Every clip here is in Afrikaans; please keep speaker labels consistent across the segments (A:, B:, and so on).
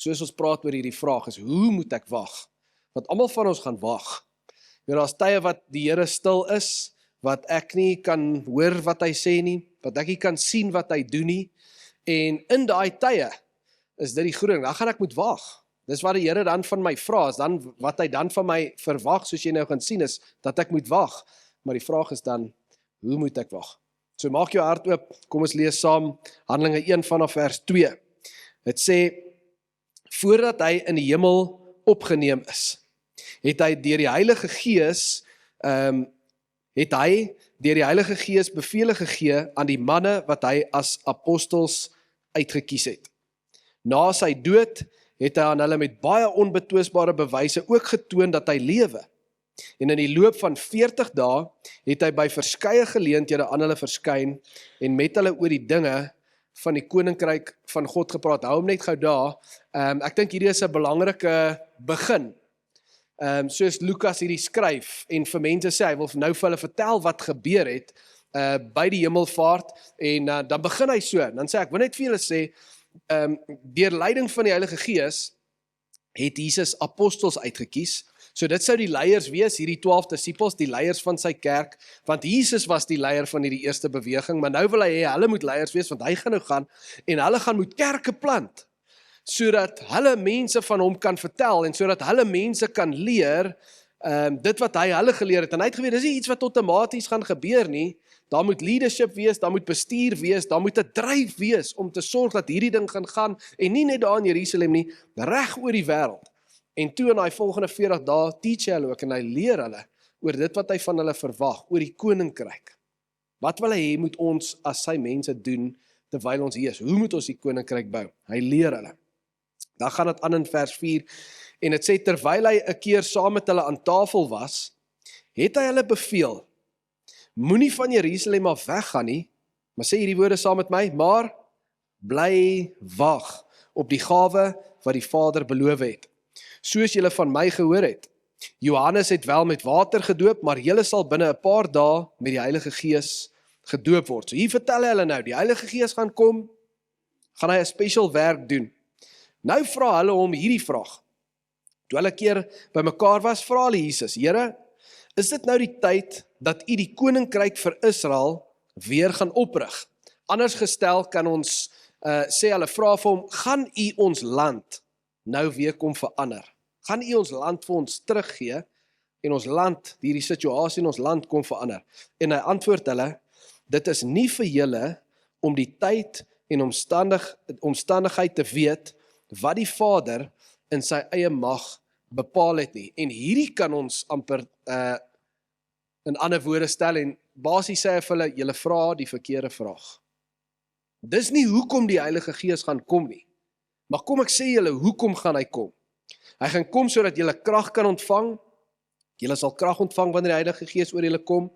A: soos ons praat oor hierdie vraag is, hoe moet ek wag? Want almal van ons gaan wag. Daar's tye wat die Here stil is, wat ek nie kan hoor wat hy sê nie, wat ek nie kan sien wat hy doen nie, en in daai tye is dit die groen, dan gaan ek moet wag. Dis wat die Here dan van my vra, is dan wat hy dan van my verwag, soos jy nou gaan sien, is dat ek moet wag. Maar die vraag is dan, hoe moet ek wag? So maak jou hart oop, kom ons lees saam Handelinge 1 vanaf vers 2. Dit sê, voordat hy in die hemel opgeneem is, het hy deur die Heilige Gees bevele gegee aan die manne wat hy as apostels uitgekies het. Na sy dood het hy aan hulle met baie onbetwisbare bewyse ook getoon dat hy lewe. En in die loop van 40 dae het hy by verskeie geleenthede aan hulle verskyn en met hulle oor die dinge van die koninkryk van God gepraat. Hou hom net gou daar. Ek dink hierdie is 'n belangrike begin. Soos Lukas hierdie skryf en vir mense sê, hy wil nou vir hulle vertel wat gebeur het by die hemelvaart en dan begin hy so, dan sê ek wil net vir julle sê, deur leiding van die Heilige Gees het Jesus apostels uitgekies. So dit sou die leiers wees, hierdie 12 disippels, die leiers van sy kerk, want Jesus was die leier van hierdie eerste beweging, maar nou wil hy hê, hulle moet leiers wees, want hy gaan nou gaan, en hulle gaan moet kerke plant, sodat hulle mense van hom kan vertel, en sodat hulle mense kan leer, dit wat hy hulle geleer het, en hy het geweet, dis nie iets wat outomaties gaan gebeur nie, daar moet leadership wees, daar moet bestuur wees, daar moet 'n dryf wees, om te sorg dat hierdie ding gaan, en nie net daar in Jerusalem nie, reg oor die wêreld. En toe in daai volgende 40 dae teach hy hulle ook en hy leer hulle oor dit wat hy van hulle verwag, oor die koninkryk. Wat wil hy hê moet ons as sy mense doen terwyl ons hier is? Hoe moet ons die koninkryk bou? Hy leer hulle. Dan gaan dit aan in vers 4 en dit sê terwyl hy 'n keer saam met hulle aan tafel was, het hy hulle beveel: moenie van Jerusalem af weggaan nie, maar sê hierdie woorde saam met my, maar bly wag op die gawe wat die Vader beloof het. Soos julle van my gehoor het. Johannes het wel met water gedoop, maar julle sal binne 'n paar dae met die Heilige Gees gedoop word. So hier vertel hy hulle nou, die Heilige Gees gaan kom, gaan hy 'n special werk doen. Nou vra hulle hom hierdie vraag. Toe hulle 'n keer bymekaar was, vra hulle Jesus: Here, is dit nou die tyd dat u die koninkryk vir Israel weer gaan oprig? Anders gestel kan ons sê hulle vra vir hom, gaan u ons land nou weer kom verander? Gaan u ons land vir ons teruggee en ons land, hierdie situasie in ons land kom verander? En hy antwoord hulle, dit is nie vir julle om die tyd en omstandigheid te weet wat die Vader in sy eie mag bepaal het nie. En hierdie kan ons amper in ander woorde stel en basies sê hy vir hulle, julle vra die verkeerde vraag. Dis nie hoekom die Heilige Gees gaan kom nie. Maar kom ek sê julle, hoekom gaan hy kom? Hy gaan kom sodat julle krag kan ontvang. Julle sal krag ontvang wanneer die Heilige Gees oor julle kom.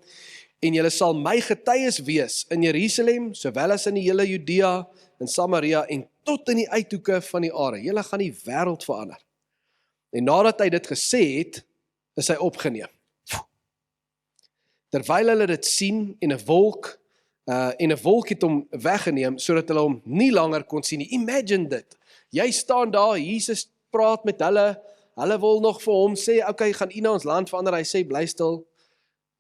A: En julle sal my getuies wees in Jerusalem, sowel as in die hele Judea, in Samaria en tot in die uithoeke van die aarde. Julle gaan die wêreld verander. En nadat hy dit gesê het, is hy opgeneem. Terwyl hulle dit sien en 'n wolk het hom weggeneem, sodat hulle hom nie langer kon sien nie. Imagine dit. Jy staan daar, Jesus praat met hulle wil nog vir hom sê, okay, gaan u na ons land verander? Hy sê, bly stil.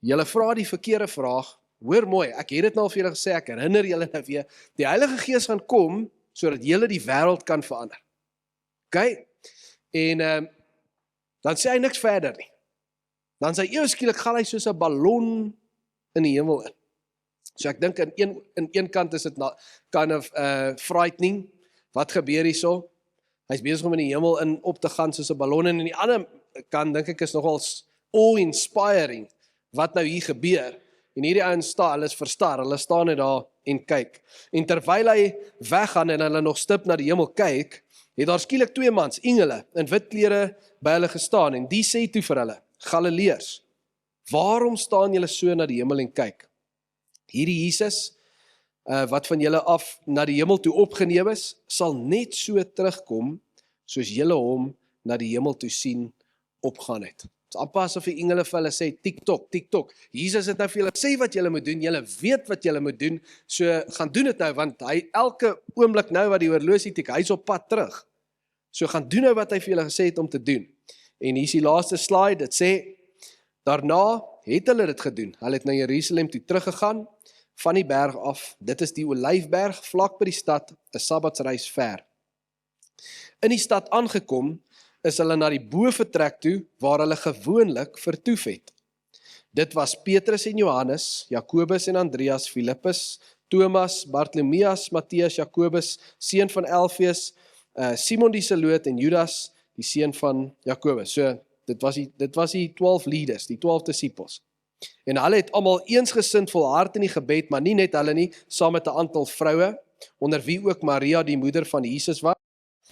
A: Julle vra die verkeerde vraag. Hoor mooi, ek het dit nou vir julle gesê, ek herinner julle nou weer. Die Heilige Gees gaan kom, sodat julle die wêreld kan verander. Okay? En dan sê hy niks verder nie. Dan sê eers skielik gaan hy soos 'n ballon in die hemel in. So ek dink in een kant is dit kind of frightening. Wat gebeur hierso? Hy's besig om in die hemel in op te gaan soos 'n ballon en in die ander kant dink ek is nogal awe-inspiring wat nou hier gebeur. En hierdie ouens staan, hulle is verstar, hulle staan net daar en kyk. En terwyl hy weggaan en hulle nog stip na die hemel kyk, het daar skielik 2 mans, engele, in wit klere by hulle gestaan en die sê toe vir hulle: Galileërs, waarom staan julle so na die hemel en kyk? Hierdie Jesus, wat van julle af na die hemel toe opgeneem is, sal net so terugkom, soos julle hom na die hemel toe sien opgaan het. Dit is amper asof die engele vir hulle sê, TikTok, TikTok. Jesus het nou vir julle sê wat julle moet doen, julle weet wat julle moet doen, so gaan doen dit nou, want hy elke oomblik nou wat die horlosie tik, hy's op pad terug. So gaan doen nou wat hy vir julle gesê het om te doen. En hier is die laaste slide, dit sê, daarna het hulle dit gedoen. Hulle het na Jerusalem toe teruggegaan, van die berg af. Dit is die Olyfberg, vlak by die stad, 'n sabbatsreis ver. In die stad aangekom, is hulle na die bovertrek toe, waar hulle gewoonlik vertoef het. Dit was Petrus en Johannes, Jakobus en Andreas, Filippus, Thomas, Bartolomeus, Matteus, Jakobus, seun van Alfeus, Simon die Zeloot en Judas, die seun van Jakobus. So, dit was die 12 leaders, die 12 disippels. En hulle het almal eensgesind volhard in die gebed, maar nie net hulle nie, saam met 'n aantal vroue, onder wie ook Maria, die moeder van Jesus was.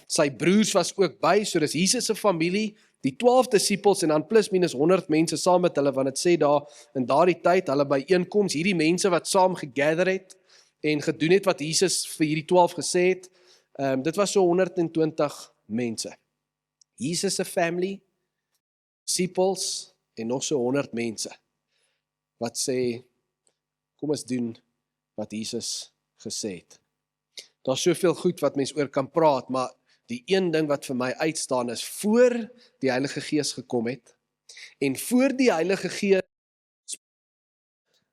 A: Sy broers was ook by, so dis Jesus se familie, die 12 disippels en dan plus minus 100 mense saam met hulle, want dit sê daar in daardie tyd, hulle byeenkoms, hierdie mense wat saam gegather het en gedoen het wat Jesus vir hierdie 12 gesê het, dit was so 120 mense. Jesus se family, disciples en nog so 100 mense wat sê, kom ons doen wat Jesus gesê het. Daar's soveel goed wat mens oor kan praat, maar die een ding wat vir my uitstaan is, voor die Heilige Gees gekom het, en voor die Heilige Gees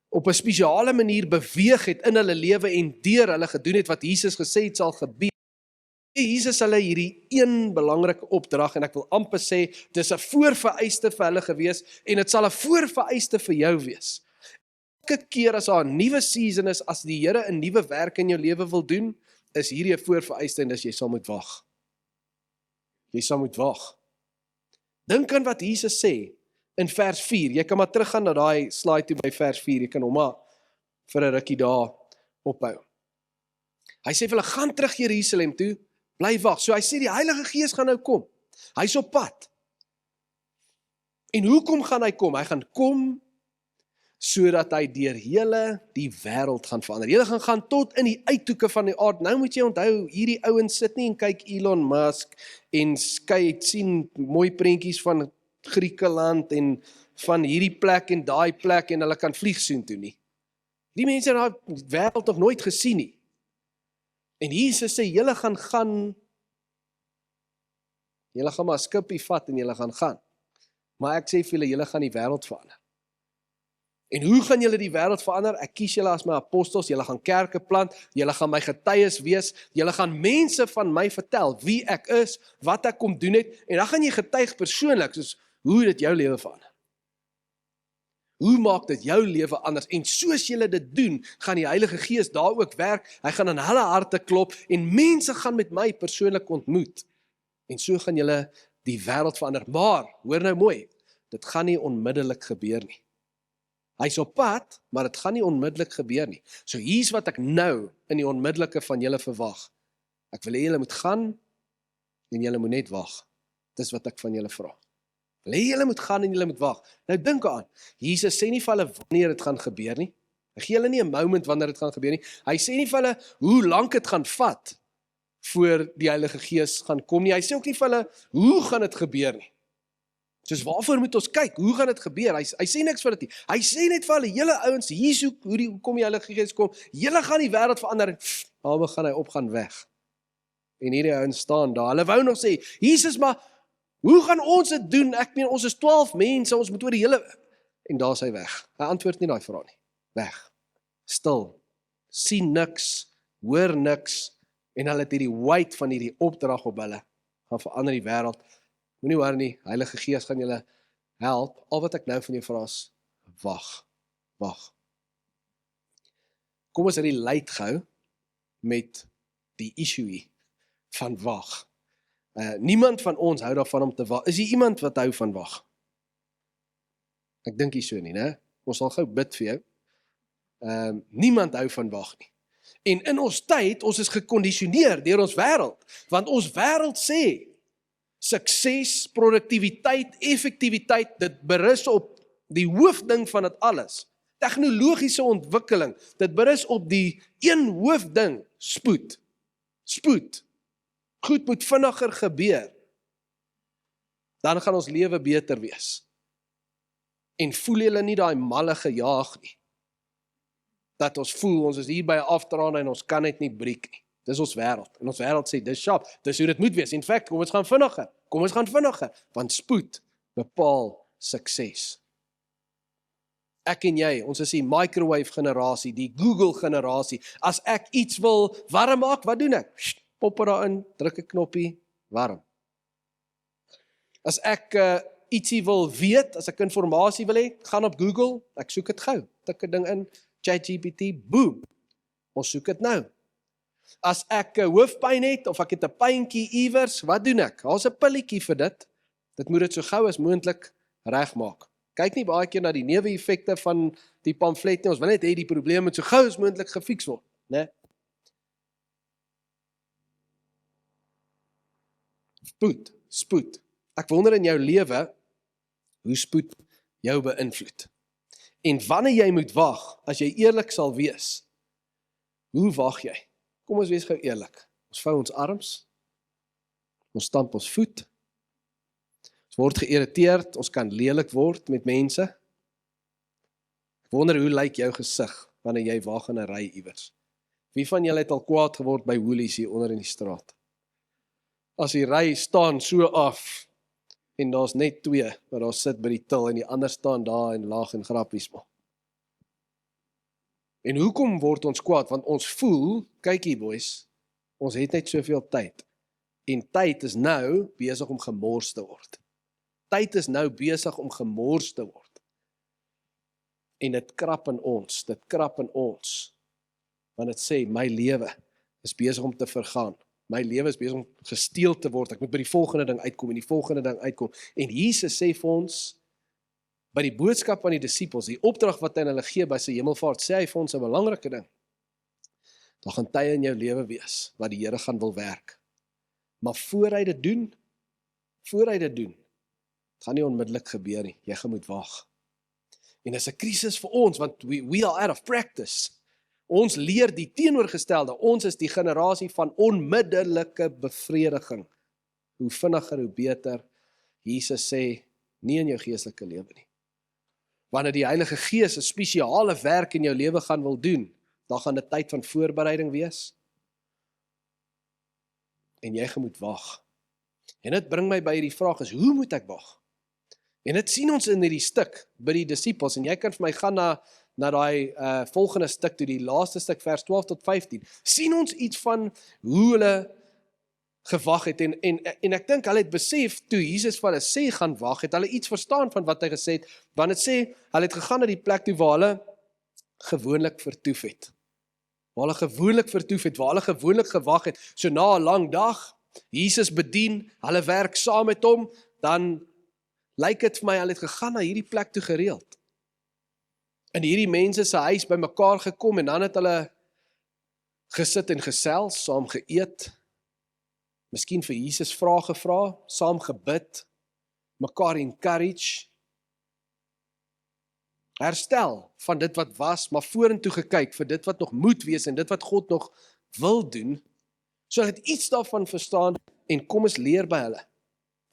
A: op 'n spesiale manier beweeg het in hulle lewe en deur hulle gedoen het wat Jesus gesê het sal gebeur. Jesus hulle hierdie een belangrike opdrag, en ek wil amper sê, dis 'n voorvereiste vir hulle gewees, en dit sal 'n voorvereiste vir jou wees. Elke keer as daar 'n nuwe season is, as die Here 'n nuwe werk in jou lewe wil doen, is hierdie 'n voorvereiste, en dis jy sal moet wag. Jy sal moet wag. Dink aan wat Jesus sê in vers 4. Jy kan maar teruggaan na daai slide toe by vers 4. Jy kan hom maar vir 'n rukkie daar ophou. Hy sê vir hulle, gaan terug Jerusalem toe, bly wag. So hy sê die Heilige Gees gaan nou kom. Hy's op pad. En hoekom gaan hy kom? Hy gaan kom sodat hy deur hele die wêreld gaan verander. Jy gaan tot in die uithoeke van die aarde. Nou moet jy onthou, hierdie ouens sit nie en kyk Elon Musk en sien mooi prentjies van Griekeland en van hierdie plek en daai plek en hulle kan vlieg soontoe nie. Die mense het daai wêreld nog nooit gesien nie. En Jesus sê, julle gaan maar 'n skipie vat en julle gaan. Maar ek sê vir julle gaan die wêreld verander. En hoe gaan julle die wêreld verander? Ek kies julle as my apostels, julle gaan kerke plant, julle gaan my getuies wees, julle gaan mense van my vertel wie ek is, wat ek kom doen het, en dan gaan jy getuig persoonlik, soos hoe dit jou lewe verander. Hoe maak dit jou lewe anders? En soos julle dit doen, gaan die Heilige Gees daar ook werk, hy gaan in hulle harte klop, en mense gaan met my persoonlik ontmoet. En so gaan julle die wêreld verander. Maar, hoor nou mooi, dit gaan nie onmiddellik gebeur nie. Hy's op pad, maar dit gaan nie onmiddellik gebeur nie. So hier's wat ek nou in die onmiddellike van julle verwag. Ek wil hê julle moet gaan, en julle moet net wag. Dis wat ek van julle vra. Wil hê julle moet gaan en julle moet wag. Nou dink aan, Jesus sê nie vir hulle wanneer dit gaan gebeur nie. Hy gee hulle nie 'n moment wanneer dit gaan gebeur nie. Hy sê nie vir hulle hoe lank dit gaan vat voor die Heilige Gees gaan kom nie. Hy sê ook nie vir hulle hoe gaan dit gebeur nie. Soos waarvoor moet ons kyk? Hoe gaan dit gebeur? Hy sê niks vir dit nie. Hy sê net vir hulle, julle ouens, hier's hoe kom die Heilige Gees kom? Julle gaan die wêreld verander en albe gaan hy opgaan weg. En hierdie ouens staan daar. Hulle wou nog sê, Jesus, maar hoe gaan ons dit doen? Ek meen, ons is 12 mense, ons moet oor die hele... En daar is hy weg. Hy antwoord nie daai vraag nie. Weg. Stil. Sien niks, hoor niks, en hulle het hierdie weight van hierdie opdrag op hulle, gaan verander die wêreld. Moenie worry nie, Heilige Gees gaan julle help. Al wat ek nou van jou vra is, wag. Kom ons relate gou met die issue van wag. Niemand van ons hou daarvan om te wag. Is hier iemand wat hou van wag? Ek dink nie so nie, né? Ons sal gou bid vir jou. Niemand hou van wag nie. En in ons tyd, ons is gekondisioneer deur ons wêreld, want ons wêreld sê, sukses, produktiwiteit, effektiwiteit, dit berus op die hoofding van dit alles. Tegnologiese ontwikkeling, dit berus op die een hoofding, spoed. Goed moet vinniger gebeur. Dan gaan ons lewe beter wees. En voel julle nie daai malle gejaag nie? Dat ons voel, ons is hier by 'n aftraan en ons kan net nie breek nie. Dis ons wêreld. En ons wêreld sê, dis sharp, dis hoe dit moet wees. In feite, kom ons gaan vinniger, want spoed bepaal sukses. Ek en jy, ons is die microwave generasie, die Google generasie. As ek iets wil warm maak, wat doen ek? Pop er daarin, druk 'n knoppie, warm. As ek ietsie wil weet, as ek inligting wil hê, gaan op Google, ek soek dit gou, tik 'n ding in, ChatGPT, boom, ons soek dit nou. As ek hoofpyn het, of ek het 'n pyntjie iewers, wat doen ek? Daar's 'n pilletjie vir dit, dit moet dit so gou as moontlik regmaak. Kyk nie baie keer na die neeweffekte van die pamflet nie, ons wil net hê die probleem moet so gou as moontlik gefiks word, né? Spoed. Ek wonder in jou lewe, hoe spoed jou beïnvloed. En wanneer jy moet wag, as jy eerlik sal wees, hoe wag jy? Kom ons wees gou eerlik. Ons vou ons arms, ons stamp ons voet, ons word geïrriteerd, ons kan lelik word met mense. Ek wonder hoe lyk jou gesig, wanneer jy wag in 'n ry iewers. Wie van julle het al kwaad geword by Woolies hier onder in die straat? As die ry staan so af, en daar's net 2, wat daar sit by die til, en die ander staan daar en lag en grappies maak. En hoekom word ons kwaad? Want ons voel, kyk hier boys, ons het net soveel tyd. En tyd is nou besig om gemors te word. Tyd is nou besig om gemors te word. En dit krap in ons, want dit sê, my lewe is besig om te vergaan. My lewe is besig om gesteel te word, ek moet by die volgende ding uitkom, en die volgende ding uitkom. En Jesus sê vir ons, by die boodskap van die disippels, die opdrag wat hy hulle gee by sy hemelvaart, sê hy vir ons 'n belangrike ding. Daar gaan tye in jou lewe wees, wat die Here gaan wil werk. Maar voor hy dit doen, het gaan nie onmiddellik gebeur nie, jy gaan moet wag. En dis 'n krisis vir ons, want we are out of practice. Ons leer die teenoorgestelde, ons is die generasie van onmiddellike bevrediging. Hoe vinniger, hoe beter. Jesus sê, nie in jou geestelike lewe nie. Wanneer die Heilige Gees 'n spesiale werk in jou lewe gaan wil doen, dan gaan dit tyd van voorbereiding wees. En jy gaan moet wag. En dit bring my by die vraag is, hoe moet ek wag? En dit sien ons in hierdie stuk, by die disippels, en jy kan vir my gaan na daai volgende stuk toe, die laaste stuk, vers 12 tot 15, sien ons iets van hoe hulle gewag het, en ek dink hulle het besef, toe Jesus vir hulle sê gaan wag, het hulle iets verstaan van wat hy gesê het, want het sê, hulle het gegaan na die plek toe waar hulle gewoonlik vertoef het. Waar hulle gewoonlik gewag het, so na 'n lang dag, Jesus bedien, hulle werk saam met hom, dan lyk dit vir my, hulle het gegaan na hierdie plek toe gereeld. In hierdie mense se huis by mekaar gekom, en dan het hulle gesit en gesels, saam geëet, miskien vir Jesus vrae gevra, saam gebid, mekaar encourage, herstel van dit wat was, maar vorentoe gekyk vir dit wat nog moet wees, en dit wat God nog wil doen, so hulle het iets daarvan verstaan, en kom ons leer by hulle.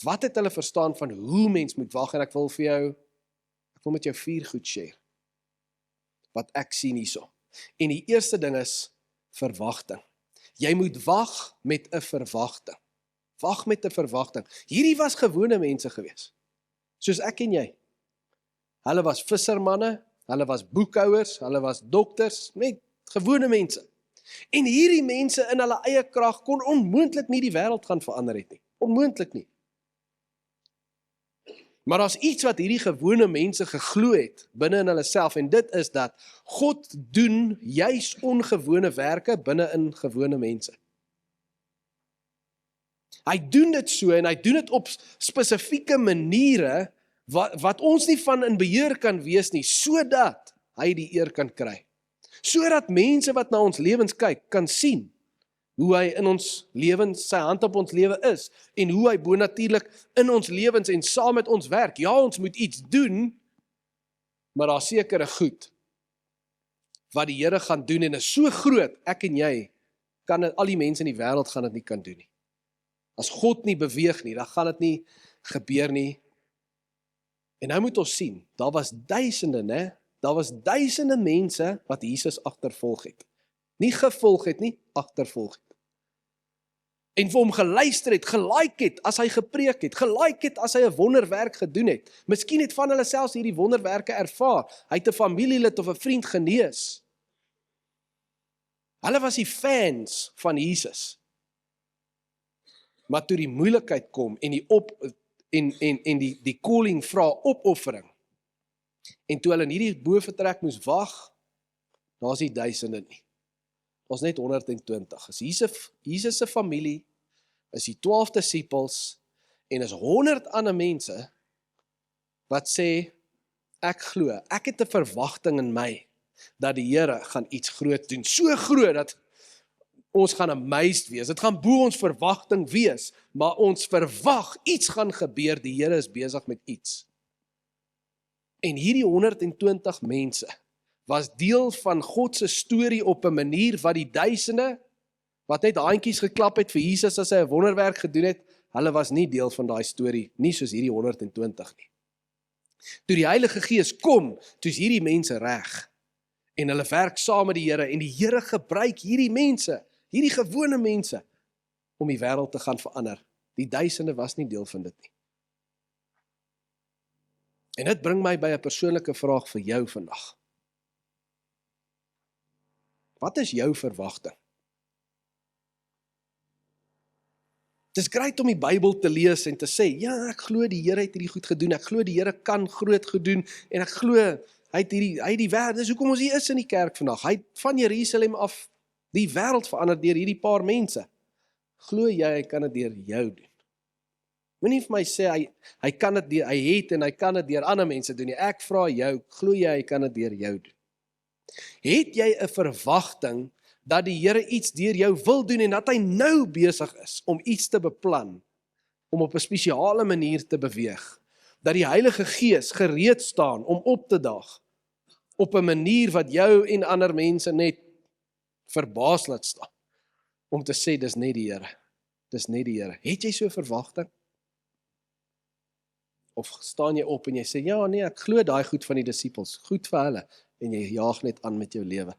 A: Wat het hulle verstaan van hoe mens moet wag, en ek wil met jou 4 goed share, wat ek sien hierso. En die eerste ding is verwagting. Jy moet wag met 'n verwagting. Wag met 'n verwagting. Hierdie was gewone mense gewees, soos ek en jy. Hulle was vissermanne, hulle was boekhouers, hulle was dokters, net gewone mense. En hierdie mense in hulle eie krag kon onmoontlik nie die wêreld gaan verander het nie. Onmoontlik nie. Maar daar's iets wat hierdie gewone mense geglo het binne in hulle self, en dit is dat God doen juis ongewone werke binne in gewone mense. Hy doen dit so, en hy doen dit op spesifieke maniere wat ons nie van in beheer kan wees nie, sodat hy die eer kan kry. Sodat mense wat na ons lewens kyk, kan sien hoe hy in ons lewens, sy hand op ons lewe is, en hoe hy bonatuurlik in ons lewens en saam met ons werk. Ja, ons moet iets doen, maar daar sekere goed wat die Here gaan doen, en is so groot, ek en jy, al die mense in die wêreld gaan dit nie kan doen nie. As God nie beweeg nie, dan gaan dit nie gebeur nie. En nou moet ons sien, daar was duisende mense wat Jesus agtervolg het. Nie gevolg het nie, agtervolg het. en vir hom geluister het, gelike het as hy gepreek het, gelike het as hy 'n wonderwerk gedoen het. Miskien het van hulle selfs hierdie wonderwerke ervaar. Hy het 'n familielid of 'n vriend genees. Hulle was die fans van Jesus. Maar toe die moeilikheid kom en die calling vra opoffering, en toe hulle in hierdie bovertrek moes wag, daar's nie duisende nie. Ons net 120. Is Jesus se familie, is die 12 disippels en is 100 ander mense wat sê, ek glo, ek het 'n verwagting in my dat die Here gaan iets groot doen. So groot dat ons gaan amazed wees. Dit gaan bo ons verwagting wees, maar ons verwag iets gaan gebeur. Die Here is besig met iets. En hierdie 120 mense was deel van God se storie op 'n manier wat die duisende, wat net handjies geklap het vir Jesus as hy 'n wonderwerk gedoen het, hulle was nie deel van daai storie, nie soos hierdie 120 nie. Toe die Heilige Gees kom, toe is hierdie mense reg, en hulle werk saam met die Here, en die Here gebruik hierdie mense, hierdie gewone mense, om die wêreld te gaan verander. Die duisende was nie deel van dit nie. En dit bring my by 'n persoonlike vraag vir jou vandag. Wat is jou verwagting? Het is great om die Bybel te lees en te sê, ja, ek glo die Here het hierdie goed gedoen, ek glo die Here kan groot gedoen, en ek glo, hy het die wêreld, dis hoekom ons hier is in die kerk vandag, hy het van Jerusalem af die wêreld verander deur hierdie paar mense. Glo jy, hy kan dit deur jou doen? Moenie vir my sê, hy kan dit deur, hy het en hy kan dit deur ander mense doen nie. Ek vra jou, glo jy, hy kan dit deur jou doen? Het jy 'n verwagting dat die Here iets deur jou wil doen en dat hy nou besig is om iets te beplan, om op 'n spesiale manier te beweeg, dat die Heilige Gees gereed staan om op te daag, op 'n manier wat jou en ander mense net verbaas laat staan, om te sê, dis net die Here, dis net die Here. Het jy so 'n verwagting? Of staan jy op en jy sê, ja nee, ek glo daai goed van die disippels, goed vir hulle, en jy jaag net aan met jou lewe.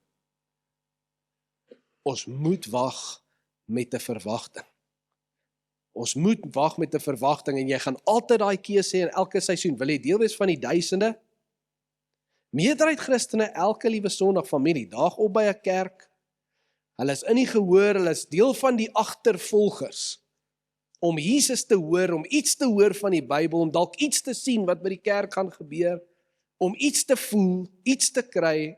A: Ons moet wag met 'n verwagting. Ons moet wag met 'n verwagting, en jy gaan altyd daai keuse hê in elke seisoen. Wil jy deel wees van die duisende? Meerderheid Christene, elke liewe Sondag familie, daag op by 'n kerk. Hulle is in die gehoor, hulle is deel van die agtervolgers, om Jesus te hoor, om iets te hoor van die Bybel, om dalk iets te sien wat by die kerk gaan gebeur, om iets te voel, iets te kry.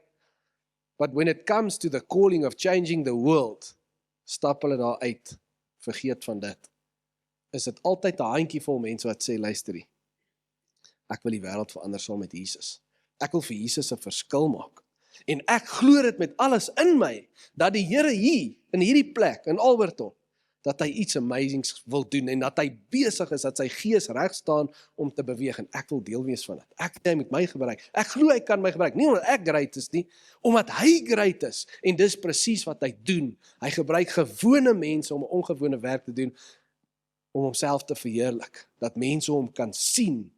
A: But when it comes to the calling of changing the world, stap hulle daar uit, vergeet van dit. Is dit altyd 'n handjievol mense wat sê, luisterie, ek wil die wêreld verander saam met Jesus. Ek wil vir Jesus 'n verskil maak. En ek glo dit met alles in my, dat die Here hier, in hierdie plek, in Alberton, dat hy iets amazings wil doen, en dat hy besig is, dat sy gees reg staan om te beweeg, en ek wil deel wees van dit. Ek wil hy met my gebruik. Ek glo hy kan my gebruik, nie omdat ek great is nie, omdat hy great is, en dis presies wat hy doen. Hy gebruik gewone mense om 'n ongewone werk te doen, om homself te verheerlik, dat mense hom kan sien,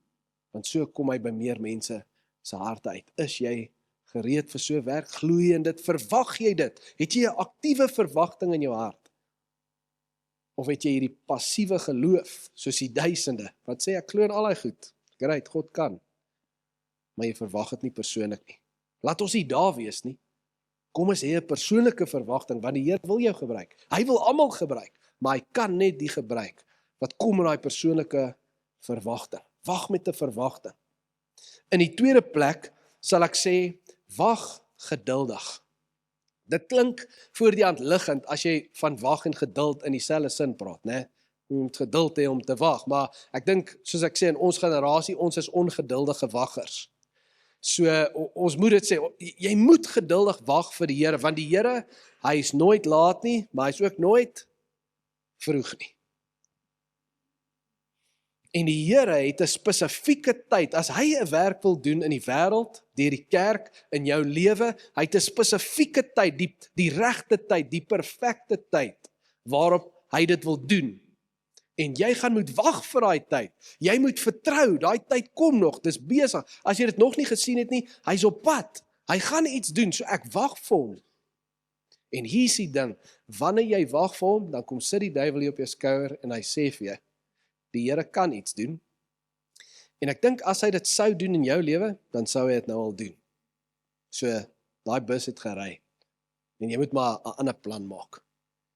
A: want so kom hy by meer mense se harte uit. Is jy gereed vir so werk? Glo jy in dit? Verwag jy dit? Het jy 'n aktiewe verwagting in jou hart? Of het jy hierdie passiewe geloof, soos die duisende, wat sê, ek glo in al die goed, great, God kan, maar jy verwag dit nie persoonlik nie. Laat ons nie daar wees nie. Kom ons hê 'n persoonlike verwagting, want die Here wil jou gebruik. Hy wil almal gebruik, maar hy kan net die gebruik, wat kom in daai persoonlike verwagting. Wag met 'n verwagting. In die tweede plek, sal ek sê, wag geduldig. Dit klink voor die hand liggend as jy van wag en geduld in dieselfde sin praat, né? Jy moet geduld hê om te wag, maar ek dink, soos ek sê, in ons generasie, ons is ongeduldige waggers. So, ons moet dit sê, jy moet geduldig wag vir die Here, want die Here, hy is nooit laat nie, maar hy is ook nooit vroeg nie. En die Here het 'n spesifieke tyd, as hy 'n werk wil doen in die wêreld, deur die kerk, in jou lewe, hy het 'n spesifieke tyd, die regte tyd, die perfekte tyd, waarop hy dit wil doen. En jy gaan moet wag vir daai tyd. Jy moet vertrou, daai tyd kom nog, dis besig. As jy dit nog nie gesien het nie, hy's op pad. Hy gaan iets doen, so ek wag vir hom. En hier is die ding, wanneer jy wag vir hom, dan kom sit die duiwel hier op jou skouer en hy sê vir jou, die Here kan iets doen. En ek dink as hy dit sou doen in jou lewe, dan sou hy dit nou al doen. So, daai bus het gery. En jy moet maar 'n ander plan maak.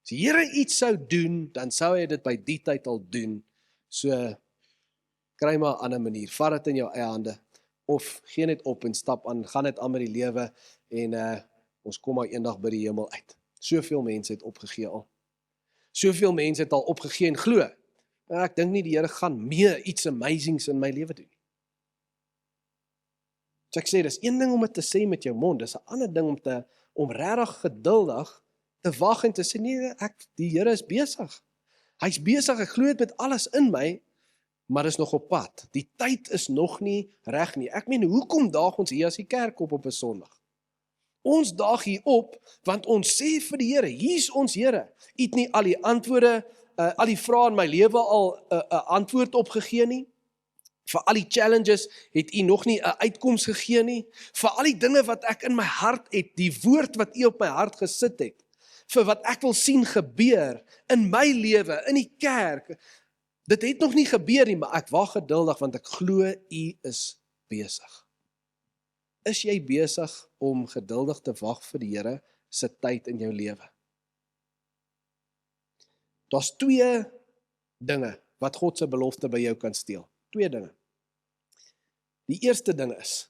A: As die Here iets sou doen, dan sou hy dit by die tyd al doen. So, kry maar 'n ander manier. Vat dit in jou eie hande. Of gee net op en stap aan, gaan net aan met die lewe en ons kom maar eendag by die hemel uit. Soveel mense het opgegee al. Soveel mense het al opgegee en glo. Ek dink nie die Here gaan meer iets amazings in my lewe doen. So ek sê, dis een ding om dit te sê met jou mond, dis 'n ander ding om regtig geduldig te wag en te sê, nee, die Here is besig. Hy's besig, ek glo dit met alles in my, maar is nog op pad. Die tyd is nog nie reg nie. Ek meen, hoekom daag ons hier as die kerk op 'n Sondag? Ons daag hier op, want ons sê vir die Here, hier's ons Here. U het nie al die antwoorde, al die vrae in my lewe al 'n antwoord opgegee nie. Vir al die challenges het u nog nie 'n uitkoms gegee nie. Vir al die dinge wat ek in my hart het, die woord wat u op my hart gesit het, vir wat ek wil sien gebeur in my lewe, in die kerk. Dit het nog nie gebeur nie, maar ek wag geduldig want ek glo u is besig. Is jy besig om geduldig te wag vir die Here se tyd in jou lewe? Daar's 2 dinge wat God se belofte by jou kan steel. 2 dinge. Die eerste ding is,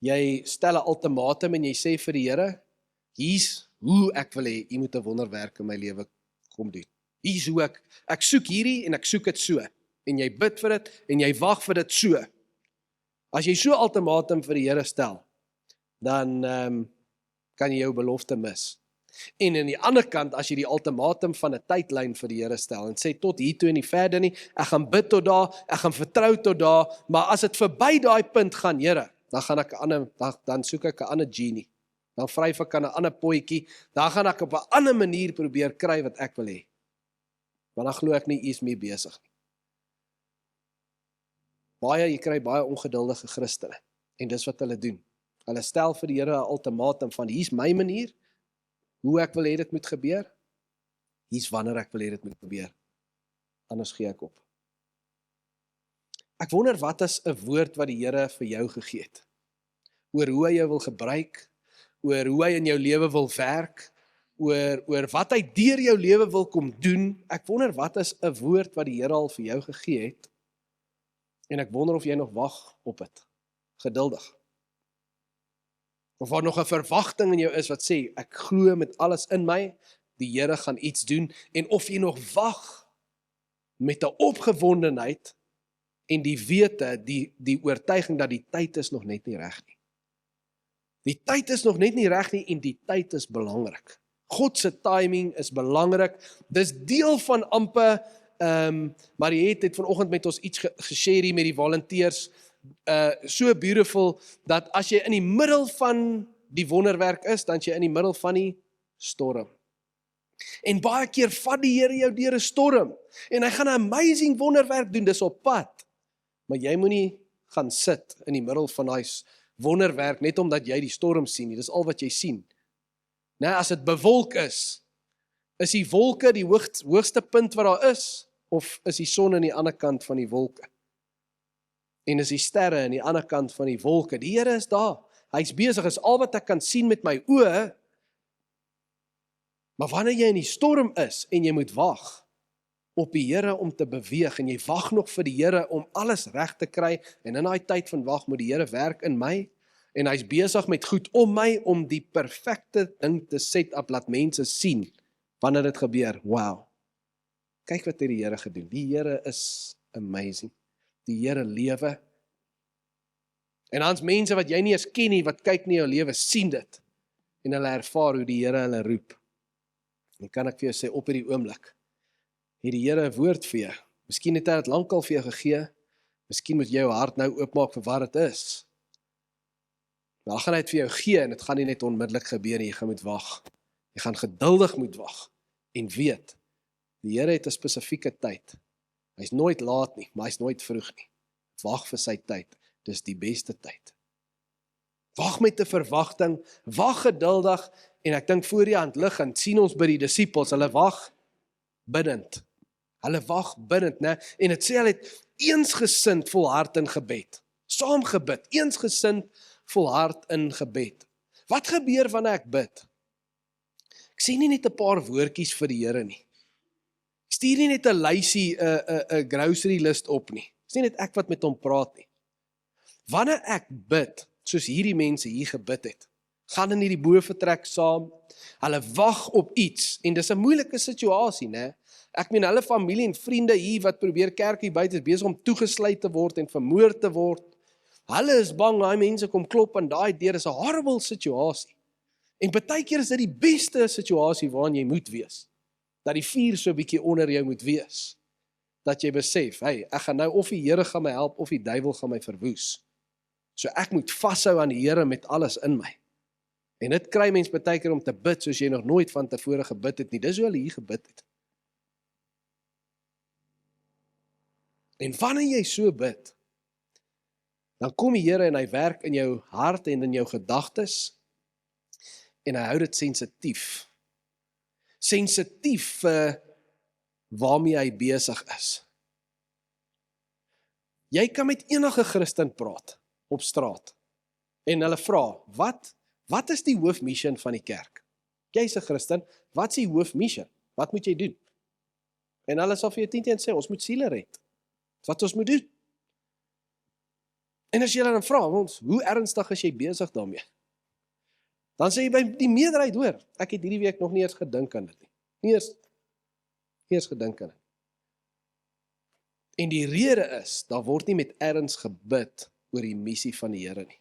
A: jy stel 'n ultimatum en jy sê vir die Here, hier's hoe ek wil hê, u moet 'n wonderwerk in my lewe kom doen. Hier's hoe ek soek hierdie en ek soek dit so. En jy bid vir dit en jy wag vir dit so. As jy so 'n ultimatum vir die Here stel, dan kan jy jou belofte mis. En aan die ander kant, as jy die ultimatum van 'n tydlyn vir die Here stel en sê tot hier toe en nie verder nie, ek gaan bid tot daar, ek gaan vertrou tot daar, maar as dit verby daai punt gaan, Here, dan gaan ek dan soek ek 'n ander genie. Dan vryf ek aan 'n ander potjie, dan gaan ek op 'n ander manier probeer kry wat ek wil hê. Want dan glo ek nie u is mee besig nie. Jy kry baie ongeduldige Christene en dis wat hulle doen. Hulle stel vir die Here 'n ultimatum van hier's my manier, hoe ek wil hê dit moet gebeur, hier's wanneer ek wil hê dit moet gebeur. Anders gee ek op. Ek wonder wat is 'n woord wat die Here vir jou gegee het, oor hoe hy jou wil gebruik, oor hoe hy in jou lewe wil werk, oor wat hy deur jou lewe wil kom doen. Ek wonder wat is 'n woord wat die Here al vir jou gegee het, en ek wonder of jy nog wag op dit, geduldig. Of daar nog 'n verwagting in jou is wat sê, ek glo met alles in my, die Here gaan iets doen, en of jy nog wag met 'n opgewondenheid en die wete, die oortuiging dat die tyd is nog net nie reg nie. Die tyd is nog net nie reg nie en die tyd is belangrik. God se timing is belangrik. Dis deel van amper, Mariette het vanoggend met ons iets geshare met die volunteers, so beautiful, dat as jy in die middel van die wonderwerk is, dan is jy in die middel van die storm. En baie keer vat die Here jou deur 'n storm, en hy gaan 'n amazing wonderwerk doen, dis op pad. Maar jy moenie gaan sit in die middel van daai wonderwerk, net omdat jy die storm sien nie, dis al wat jy sien. Nou, as dit bewolk is die wolke die hoogste punt wat daar is, of is die son aan die ander kant van die wolke? En is die sterre aan die ander kant van die wolke? Die Here is daar, hy's besig, is al wat ek kan sien met my oë. Maar wanneer jy in die storm is, en jy moet wag op die Here om te beweeg, en jy wag nog vir die Here om alles reg te kry, en in daai tyd van wag moet die Here werk in my, en hy's besig met goed om my, om die perfekte ding te set up, laat mense sien, wanneer dit gebeur. Wow, kyk wat het die Here gedoen. Die Here is amazing. Die Here lewe. En ons mense wat jy nie eens ken nie, wat kyk na jou lewe, sien dit, en hulle ervaar hoe die Here hulle roep. En kan ek vir jou sê, op hierdie oomblik, het die Here 'n woord vir jou. Miskien het hy dit lankal vir jou gegee, miskien moet jy jou hart nou oopmaak vir wat dit is. Dan gaan hy dit vir jou gee, en dit gaan nie net onmiddellik gebeur nie, jy gaan moet wag. Jy gaan geduldig moet wag, en weet, die Here het 'n spesifieke tyd. Hy's nooit laat nie, maar hy's nooit vroeg nie. Wag vir sy tyd, dis die beste tyd. Wag met 'n verwagting, wag geduldig, en ek dink voor die hand lig en sien ons by die disippels, hulle wag bidend. Hulle wag bidend, né? En dit sê hulle het eensgesind volhard in gebed. Saam gebid, eensgesind volhard in gebed. Wat gebeur wanneer ek bid? Ek sê nie net 'n paar woordjies vir die Here nie. Ek stuur nie net 'n lysie, 'n grocery list op nie. Dis nie net ek wat met hom praat nie. Wanneer ek bid, soos hierdie mense hier gebid het, gaan in hierdie bovertrek saam, hulle wag op iets, en dis 'n moeilike situasie, né? Ek meen, hulle familie en vriende hier wat probeer kerk hier buite is besig om toegesluit te word en vermoor te word. Hulle is bang, daai mense kom klop aan daai deur, is 'n horrible situasie. En baie keer is dit die beste situasie waarin jy moet wees. Dat die vuur so 'n bietjie onder jou moet wees. Dat jy besef, hey, ek gaan nou of die Here gaan my help of die duiwel gaan my verwoes. So ek moet vashou aan die Here met alles in my. En dit kry mens baie keer om te bid soos jy nog nooit van tevore gebid het nie. Dis hoe hulle hier gebid het. En wanneer jy so bid, dan kom die Here en hy werk in jou hart en in jou gedagtes, en hy hou dit sensitief. Sensitief vir waarmee hy besig is. Jy kan met enige Christen praat op straat en hulle vra, wat is die hoofmissie van die kerk? Jy's 'n Christen, wat is die hoofmissie? Wat moet jy doen? En hulle sal vir jou teen sê, ons moet siele red. Wat ons moet doen? En as jy dan vra ons, hoe ernstig is jy besig daarmee? Dan sê jy by die meerderheid, hoor, ek het hierdie week nog nie eens gedink aan dit nie. Nie eens gedink aan dit. En die rede is, daar word nie met erns gebid oor die missie van die Here nie.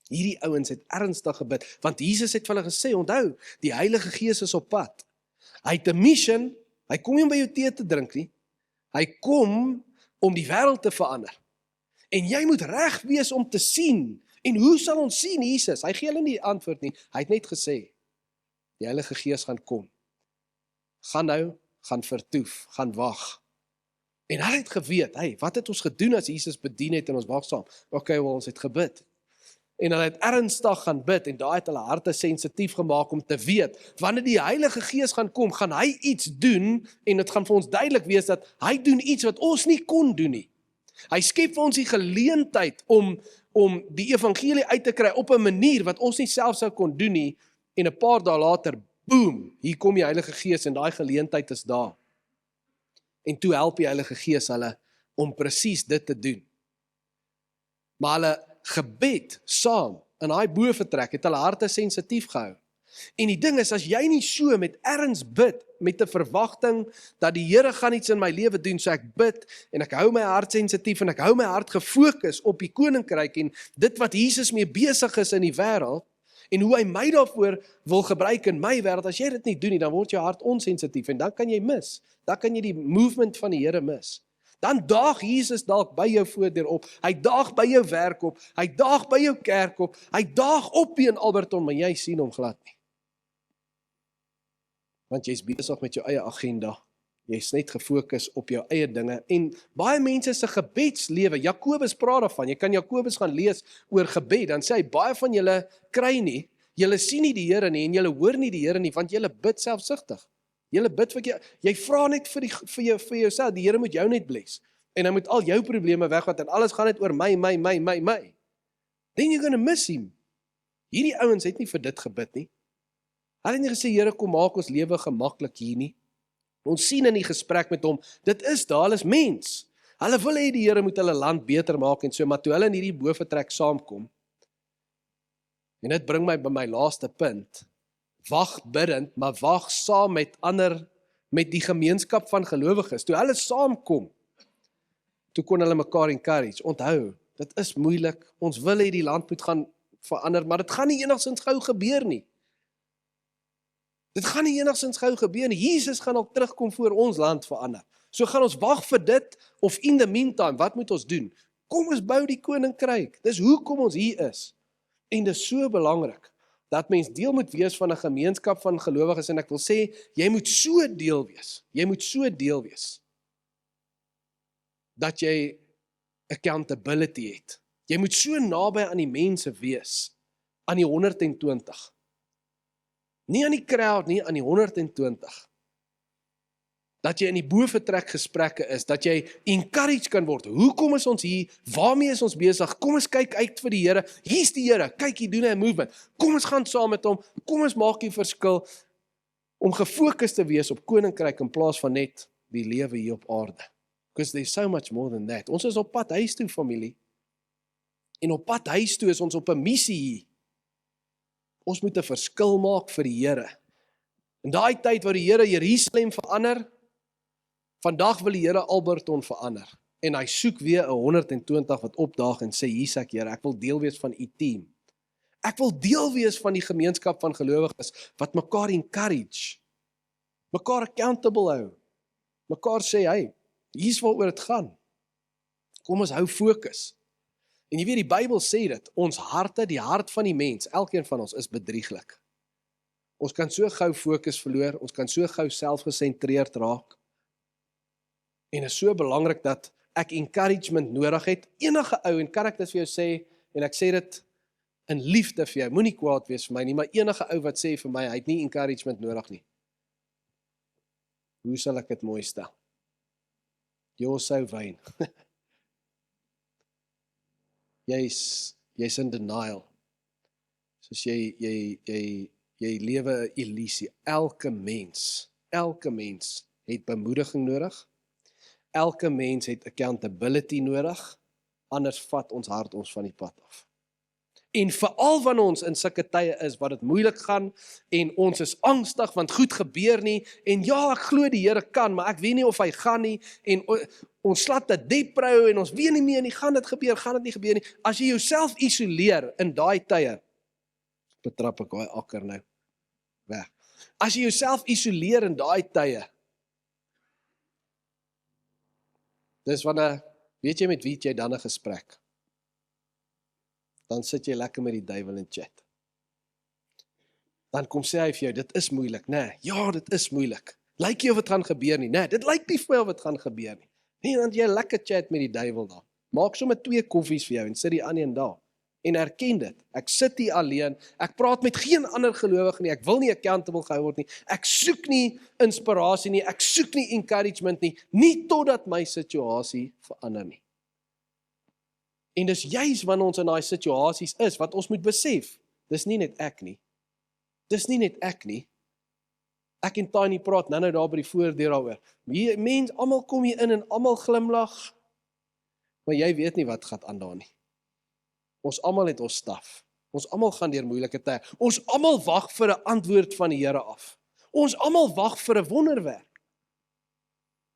A: Hierdie ouens het ernstig gebid, want Jesus het vir hulle gesê, onthou, die Heilige Gees is op pad. Hy het 'n mission, hy kom nie om by jou tee te drink nie, hy kom om die wêreld te verander. En jy moet reg wees om te sien. En hoe sal ons sien Jesus? Hy gee hulle nie antwoord nie. Hy het net gesê, die Heilige Gees gaan kom. Gaan nou, gaan vertoef, gaan wag. En hulle het geweet, hey, wat het ons gedoen as Jesus bedien het en ons wag saam? Okay, wel, ons het gebid. En hulle het ernstig gaan bid en daai het hulle harte sensitief gemaak om te weet, wanneer die Heilige Gees gaan kom, gaan hy iets doen en dit gaan vir ons duidelik wees dat hy doen iets wat ons nie kon doen nie. Hy skep vir ons die geleentheid om die evangelie uit te kry op 'n manier wat ons nie self sou kon doen nie, en 'n paar dae later, boom, hier kom die Heilige Gees en daai geleentheid is daar. En toe help die Heilige Gees hulle om presies dit te doen. Maar hulle gebed saam in daai bovertrek het hulle harte sensitief gehou. En die ding is, as jy nie so met erns bid, met 'n verwagting dat die Here gaan iets in my lewe doen, so ek bid en ek hou my hart sensitief en ek hou my hart gefokus op die koninkryk en dit wat Jesus mee besig is in die wêreld en hoe hy my daarvoor wil gebruik in my wêreld. As jy dit nie doen nie, dan word jou hart onsensitief en dan kan jy mis. Dan kan jy die movement van die Here mis. Dan daag Jesus dalk by jou voordeur op. Hy daag by jou werk op. Hy daag by jou kerk op. Hy daag op hier in Alberton, maar jy sien hom glad nie. Want jy's besig met jou eie agenda. Jy's net gefokus op jou eie dinge. En baie mense se gebedslewe, Jakobus praat daarvan. Jy kan Jakobus gaan lees oor gebed. Dan sê hy, baie van julle kry nie, julle sien nie die Here nie en julle hoor nie die Here nie, want julle bid selfsugtig. Julle bid vir jy vra net vir jouself, die Here moet jou net bless. En hy moet al jou probleme wegvat en alles gaan net oor my. Then you're gonna miss him. Hierdie ouens het nie vir dit gebid nie. Hulle het nie gesê, Here, kom maak ons lewe gemaklik hier nie. Ons sien in die gesprek met hom, dit is daar, hulle is mens. Hulle wil hê die Here moet hulle land beter maak en so, maar toe hulle in hierdie bovertrek saamkom, en dit bring my by my laaste punt, wag bidend, maar wag saam met ander, met die gemeenskap van gelowiges. Toe hulle saamkom, toe kon hulle mekaar encourage. Onthou, dit is moeilik, ons wil hê die land moet gaan verander, maar dit gaan nie enigsins gou gebeur nie. Dit gaan nie enigsins gou gebeur nie. Jesus gaan ook terugkom voor ons land verander. So gaan ons wag vir dit, of in the meantime, wat moet ons doen? Kom ons bou die koninkryk. Dis hoekom ons hier is. En dit is so belangrik, dat mens deel moet wees van 'n gemeenskap van gelowiges, en ek wil sê, jy moet so deel wees. Jy moet so deel wees, dat jy accountability het. Jy moet so naby aan die mense wees, aan die 120. Nie aan die crowd nie, aan die 120. Dat jy in die boventrek gesprekke is, dat jy encouraged kan word. Hoekom is ons hier? Waarmee is ons besig? Kom ons kyk uit vir die Here. Hier's die Here. Kyk, hier doen hy 'n movement. Kom ons gaan saam met hom. Kom ons maak die verskil om gefokus te wees op koninkryk in plaas van net die lewe hier op aarde. Because there's so much more than that. Ons is op pad huis toe, familie. En op pad huis toe is ons op 'n missie hier. Ons moet 'n verskil maak vir die Here. In daai tyd waar die Here Jerusalem verander, vandag wil die Here Alberton verander. En hy soek weer 'n 120 wat opdaag en sê, hier's ek Here, ek wil deel wees van u team. Ek wil deel wees van die gemeenskap van gelowiges wat mekaar encourage, mekaar accountable hou, mekaar sê, hey, hier's waaroor dit gaan. Kom ons hou fokus. En jy weet, die Bybel sê dit, ons harte, die hart van die mens, elkeen van ons is bedrieglik. Ons kan so gou fokus verloor, ons kan so gou selfgesentreerd raak. En is so belangrik dat ek encouragement nodig het. Enige ou, en kan ek dit vir jou sê, en ek sê dit in liefde vir jou, moenie kwaad wees vir my nie, maar enige ou wat sê vir my, hy het nie encouragement nodig nie. Hoe sal ek dit mooi stel? You're so vain. Jy's in denial. Soos jy lewe 'n illusie. Elke mens het bemoediging nodig. Elke mens het accountability nodig, anders vat ons hart ons van die pad af. En veral wanneer ons in sulke tye is wat dit moeilik gaan en ons is angstig want goed gebeur nie en ja, ek glo die Here kan, maar ek weet nie of hy gaan nie en ons slat 'n deprou en ons weet nie meer nie, gaan dit nie gebeur nie. As jy jouself isoleer in daai tye, betrap ek daai akker nou weg. As jy jouself isoleer in daai tye, dis wanneer, weet jy met wie het jy dan 'n gesprek? Dan sit jy lekker met die duiwel in chat. Dan kom sê hy vir jou, dit is moeilik, nee, ja, dit is moeilik. Lyk jy of dit gaan gebeur nie? Nee, dit lyk nie vir my of dit gaan gebeur nie. Nee, dan jy lekker chat met die duiwel daar. Maak sommer 2 koffies vir jou en sit die ander een daar. En erken dit. Ek sit hier alleen, ek praat met geen ander gelowige nie, ek wil nie accountable gehou word nie, ek soek nie inspirasie nie, ek soek nie encouragement nie totdat my situasie verander nie. En dis juis wanneer ons in daai situasies is, wat ons moet besef, dis nie net ek nie. Dis nie net ek nie. Ek en Tiny praat nou daar by die voordeur daaroor. Mense, almal kom hier in en almal glimlag, maar jy weet nie wat gaan aan daar nie. Ons almal het ons staf. Ons almal gaan deur moeilike tye. Ons almal wag vir 'n antwoord van die Here af. Ons almal wag vir 'n wonderwerk.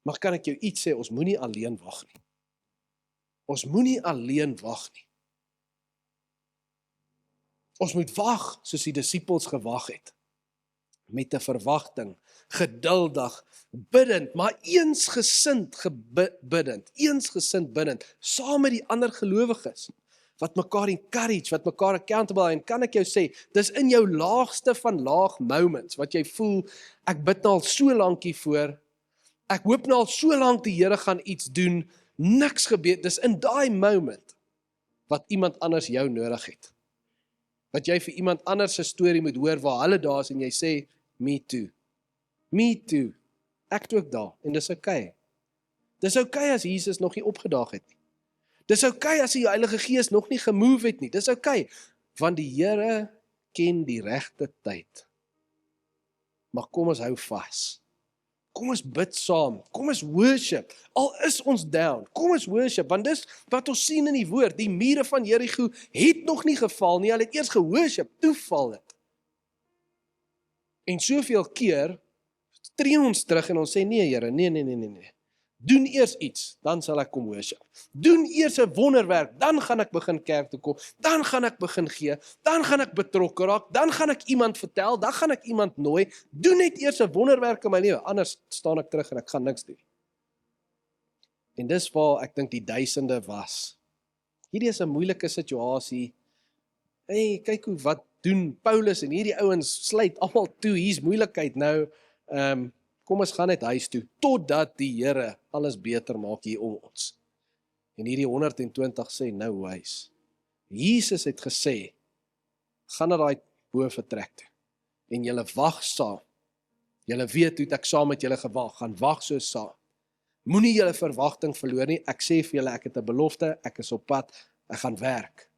A: Maar kan ek jou iets sê, ons moenie alleen wag nie. Ons moenie alleen wag nie. Ons moet wag soos die disippels gewag het. Met 'n verwagting, geduldig, bidend, maar eensgesind bidend, saam met die ander gelowiges, wat mekaar encourage, wat mekaar accountable, en kan ek jou sê, dis in jou laagste van laag moments, wat jy voel, ek bid nou al so lank hiervoor, ek hoop nou al so lank die Here gaan iets doen, niks gebeur, dis in daai moment, wat iemand anders jou nodig het. Dat jy vir iemand anders se storie moet hoor, waar hulle daar is, en jy sê, me too, ek toe ook daar, en dis okay. Dis okay as Jesus nog nie opgedaag het nie. Dis okay as die Heilige Gees nog nie gemove het nie, dis okay, want die Here ken die regte tyd. Maar kom ons hou vas. Kom ons bid saam, kom ons worship, al is ons down, kom ons worship, want dis wat ons sien in die woord, die mure van Jericho het nog nie geval nie, hulle het eers geworship, toe val dit. En soveel keer, tree ons terug en ons sê, nee Here, nee, doen eers iets, dan sal ek kom worship. Doen eers 'n wonderwerk, dan gaan ek begin kerk toe kom, dan gaan ek begin gee, dan gaan ek betrokke raak, dan gaan ek iemand vertel, dan gaan ek iemand nooi, doen net eers 'n wonderwerk in my lewe, anders staan ek terug en ek gaan niks doen. En dis waar ek dink die duisende was. Hierdie is 'n moeilike situasie. Hey, kyk wat doen Paulus en hierdie ouens sluit almal toe, hier's moeilikheid nou, kom ons gaan net huis toe, totdat die Here alles beter maak hier om ons. En hierdie 120 sê, nou huis. Jesus het gesê, gaan na daai bovertrek toe, en julle wag saam. Julle weet hoe het ek saam met julle gewag, gaan wag so saam. Moenie julle verwagting verloor nie, ek sê vir julle, ek het 'n belofte, ek is op pad, ek gaan werk.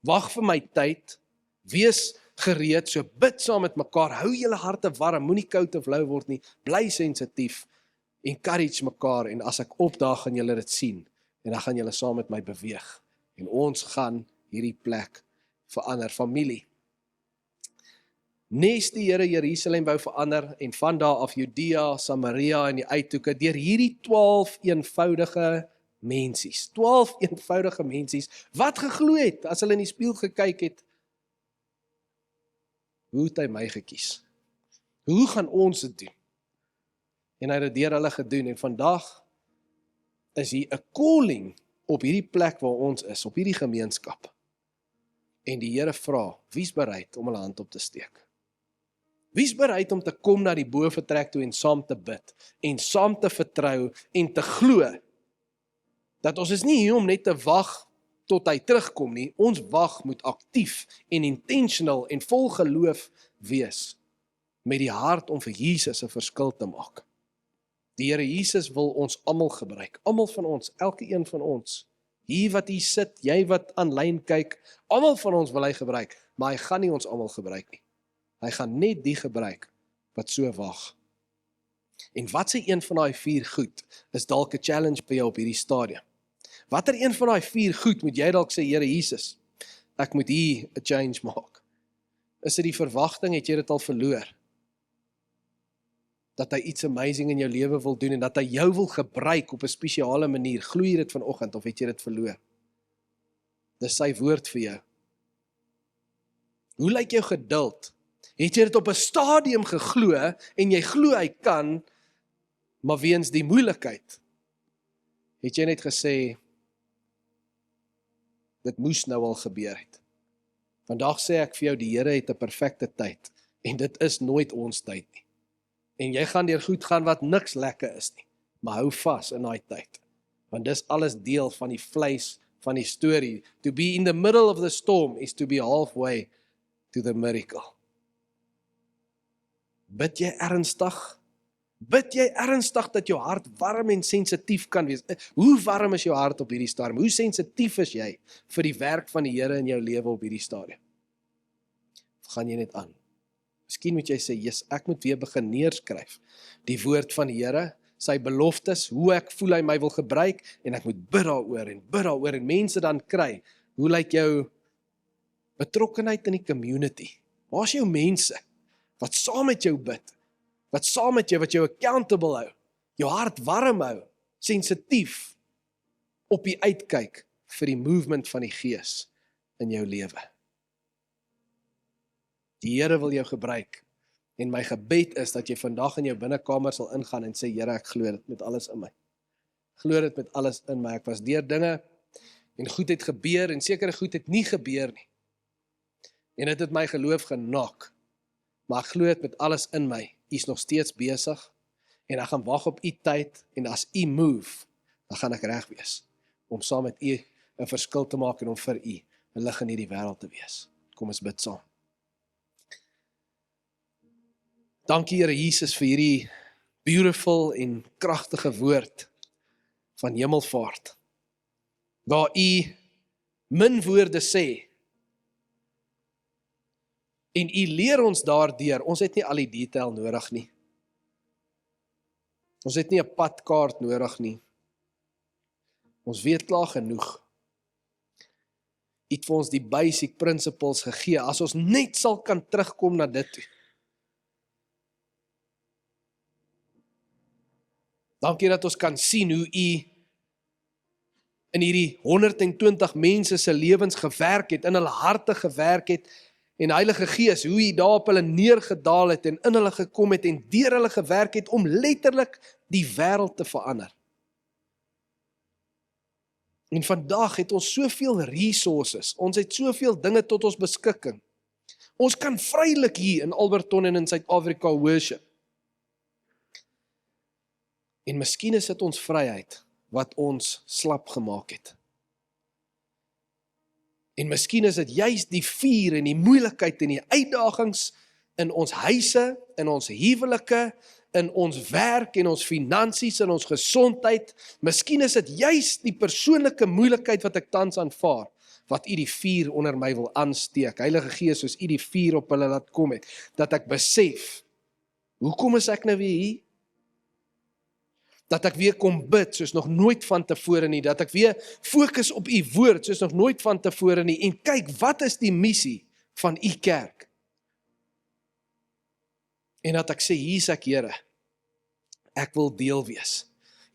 A: Wag vir my tyd, wees gereed, so bid saam met mekaar, hou julle harte warm, moenie koud of lou word nie, bly sensitief, encourage mekaar, en as ek opdaag, gaan julle dit sien, en dan gaan julle saam met my beweeg, en ons gaan hierdie plek verander, familie. Nes die Here Jerusalem wou verander, en van daar af Judea, Samaria en die uithoeke, deur hierdie 12 eenvoudige mensies, 12 eenvoudige mensies, wat geglo het, as hulle in die spieël gekyk het, hoe het hy my gekies? Hoe gaan ons dit doen? En hy het dit deur hulle gedoen, en vandag is hier 'n calling op hierdie plek waar ons is, op hierdie gemeenskap. En die Here vra, wie's bereid om hulle hand op te steek? Wie's bereid om te kom na die bovertrek toe en saam te bid, en saam te vertrou, en te glo, dat ons is nie hier om net te wag tot hy terugkom nie, ons wag moet aktief en intentional en vol geloof wees, met die hart om vir Jesus 'n verskil te maak. Die Here Jesus wil ons almal gebruik, almal van ons, elke een van ons, hier wat hier sit, jy wat aanlyn kyk, almal van ons wil hy gebruik, maar hy gaan nie ons almal gebruik nie. Hy gaan net die gebruik wat so wag. En wat se een van daai 4 goed is dalk 'n challenge vir jou op hierdie stadium? Watter een van daai 4 goed moet jy dalk sê, Here Jesus, ek moet hier 'n change maak? Is dit die verwagting, het jy dit al verloor? Dat hy iets amazing in jou lewe wil doen en dat hy jou wil gebruik op 'n spesiale manier. Glo jy dit vanoggend of het jy dit verloor? Dis sy woord vir jou. Hoe lyk jou geduld? Het jy dit op 'n stadium geglo en jy glo hy kan, maar weens die moeilikheid, het jy net gesê, dit moes nou al gebeur het. Vandag sê ek vir jou, die Here het 'n perfekte tyd, en dit is nooit ons tyd nie. En jy gaan deur goed gaan wat niks lekker is nie, maar hou vas in daai tyd, want dis alles deel van die vleis van die storie. To be in the middle of the storm is to be halfway to the miracle. Bid jy ernstig? Bid jy ernstig dat jou hart warm en sensitief kan wees? Hoe warm is jou hart op hierdie stadium? Hoe sensitief is jy vir die werk van die Here in jou lewe op hierdie stadium? Of gaan jy net aan? Miskien moet jy sê, yes, ek moet weer begin neerskryf die woord van die Here, sy beloftes, hoe ek voel hy my wil gebruik, en ek moet bid daaroor en mense dan kry. Hoe lyk jou betrokkenheid in die community? Waar is jou mense wat saam met jou bid, wat saam met jou, wat jou accountable hou, jou hart warm hou, sensitief, op die uitkyk vir die movement van die Gees in jou lewe? Die Here wil jou gebruik, en my gebed is dat jy vandag in jou binnekamer sal ingaan en sê, Here, ek glo dit met alles in my. Glo dit met alles in my. Ek was deur dinge, en goed het gebeur, en sekere goed het nie gebeur nie. En dit het my geloof genak, maar ek glo dit met alles in my. U is nog steeds besig, en ek gaan wag op u tyd, en as u move, dan gaan ek reg wees, om saam met u 'n verskil te maak, en om vir u 'n lig in hierdie wêreld te wees. Kom ons bid saam. Dankie Here Jesus vir hierdie beautiful en kragtige woord van hemelvaart, waar u min woorde sê, en u leer ons daardeur. Ons het nie al die detail nodig nie. Ons het nie 'n padkaart nodig nie. Ons weet klaar genoeg. U het vir ons die basic principles gegee, as ons net sal kan terugkom na dit toe. Dankie dat ons kan sien hoe u in hierdie 120 mense se lewens gewerk het, in hulle harte gewerk het, en Heilige Gees, hoe hy daar op hulle neergedaal het, en in hulle gekom het, en deur hulle gewerk het, om letterlik die wêreld te verander. En vandag het ons soveel resources, ons het soveel dinge tot ons beskikking. Ons kan vrylik hier in Alberton en in Suid-Afrika worship. En miskien is dit ons vryheid wat ons slap gemaak het. En miskien is dit juist die vuur en die moeilikheid en die uitdagings in ons huise, in ons huwelike, in ons werk en ons finansies en ons gesondheid. Miskien is dit juist die persoonlike moeilikheid wat ek tans aanvaar, wat U die vuur onder my wil aansteek. Heilige Gees, soos U die vuur op hulle laat kom het, dat ek besef, hoekom is ek nou weer hier? Dat ek weer kom bid, soos nog nooit van tevore nie, dat ek weer fokus op U woord, soos nog nooit van tevore nie, en kyk, wat is die missie van U kerk? En dat ek sê, hier is ek, Here, ek wil deel wees.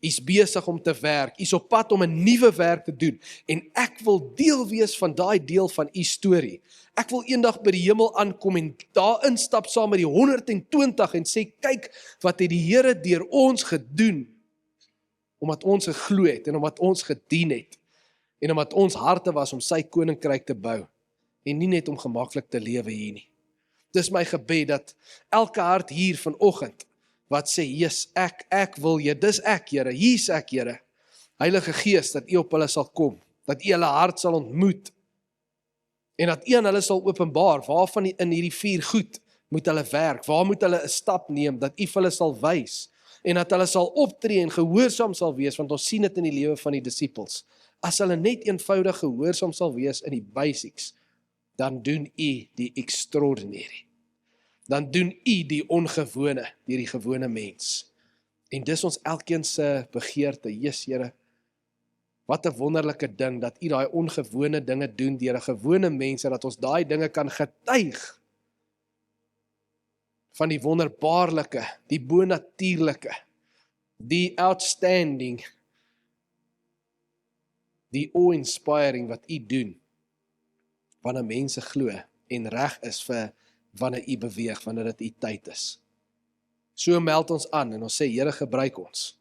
A: U's besig om te werk, U's op pad om 'n nuwe werk te doen, en ek wil deel wees van daai deel van U storie. Ek wil eendag by die hemel aankom en daar instap saam met die 120 en sê, kyk, wat het die Here deur ons gedoen, omdat ons geglo het, en omdat ons gedien het, en omdat ons harte was om sy koninkryk te bou, en nie net om gemaklik te lewe hier nie. Dis my gebed, dat elke hart hier vanoggend, wat sê, yes, ek wil jy, dis ek, Here, hier's ek, Here, Heilige Gees, dat U op hulle sal kom, dat U hulle hart sal ontmoet, en dat U aan hulle sal openbaar, waarvan in hierdie 4 goed moet hulle werk, waar moet hulle 'n stap neem, dat U vir hulle sal wys, en dat hulle sal optree en gehoorsaam sal wees, want ons sien dit in die lewe van die disippels. As hulle net eenvoudig gehoorsaam sal wees in die basics, dan doen U die extraordinary. Dan doen U die ongewone deur die gewone mens. En dis ons elkeen se begeerte, yes, Here, wat 'n wonderlike ding, dat U daai ongewone dinge doen deur 'n gewone mens, en dat ons daai dinge kan getuig van die wonderbaarlike, die bonatuurlike, die outstanding, die awe-inspiring wat U doen, wanneer mense glo en reg is vir wanneer U beweeg, wanneer dit U tyd is. So meld ons aan en ons sê, Here, gebruik ons.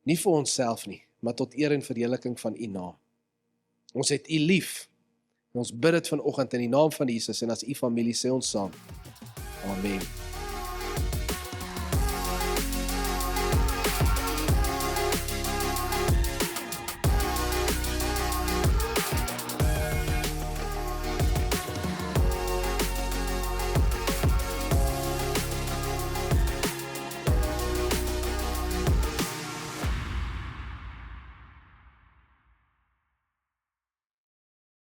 A: Nie vir onsself nie, maar tot eer en verheerliking van U naam. Ons het U lief. En ons bid dit vanoggend in die naam van Jesus, en as U familie sê ons saam. Amen.